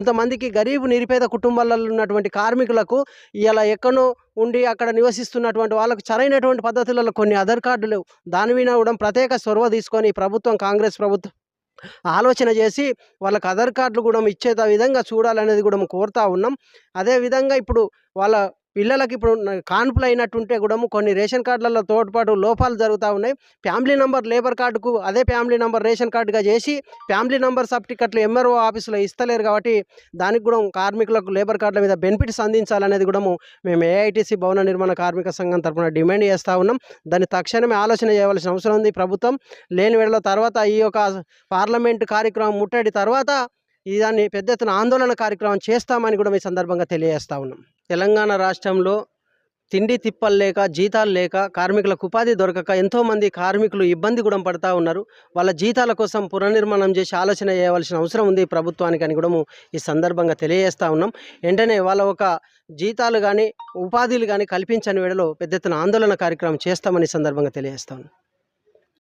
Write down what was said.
కొంతమందికి గరీబు నిరుపేద కుటుంబాలలో ఉన్నటువంటి కార్మికులకు ఇలా ఎక్కడో ఉండి అక్కడ నివసిస్తున్నటువంటి వాళ్ళకు సరైనటువంటి పద్ధతులలో కొన్ని ఆధార్ కార్డులు దాని మీద కూడా ప్రత్యేక చొరవ తీసుకొని ప్రభుత్వం కాంగ్రెస్ ప్రభుత్వం ఆలోచన చేసి వాళ్ళకి ఆధార్ కార్డులు కూడా ఇచ్చేత విధంగా చూడాలనేది కూడా కోరుతా ఉన్నాం. అదేవిధంగా ఇప్పుడు వాళ్ళ పిల్లలకి ఇప్పుడు కాన్పులు అయినట్టుంటే కూడా కొన్ని రేషన్ కార్డులలో తోడ్పాటు లోపాలు జరుగుతూ ఉన్నాయి. ఫ్యామిలీ నంబర్ లేబర్ కార్డుకు అదే ఫ్యామిలీ నంబర్ రేషన్ కార్డుగా చేసి ఫ్యామిలీ నంబర్ సర్టిఫికెట్లు ఎంఆర్ఓ ఆఫీసులో ఇస్తలేరు కాబట్టి దానికి కూడా కార్మికులకు లేబర్ కార్డుల మీద బెనిఫిట్స్ అందించాలనేది కూడా మేము ఏఐటీసీ భవన నిర్మాణ కార్మిక సంఘం తరఫున డిమాండ్ చేస్తూ ఉన్నాం. దాన్ని తక్షణమే ఆలోచన చేయవలసిన అవసరం ఉంది ప్రభుత్వం. లేని వేళ తర్వాత ఈ యొక్క పార్లమెంటు కార్యక్రమం ముట్టడి తర్వాత దాన్ని పెద్ద ఎత్తున ఆందోళన కార్యక్రమం చేస్తామని కూడా ఈ సందర్భంగా తెలియజేస్తూ ఉన్నాం. తెలంగాణ రాష్ట్రంలో తిండి తిప్పలు లేక జీతాలు లేక కార్మికులకు ఉపాధి దొరకక ఎంతోమంది కార్మికులు ఇబ్బంది కూడా పడుతూ ఉన్నారు. వాళ్ళ జీతాల కోసం పునర్నిర్మాణం చేసి ఆలోచన చేయవలసిన అవసరం ఉంది ప్రభుత్వానికి అని కూడా ఈ సందర్భంగా తెలియజేస్తూ ఉన్నాం. వెంటనే వాళ్ళ ఒక జీతాలు కానీ ఉపాధిలు కానీ కల్పించని వేళలో పెద్ద ఎత్తున ఆందోళన కార్యక్రమం చేస్తామని సందర్భంగా తెలియజేస్తా ఉన్నాం.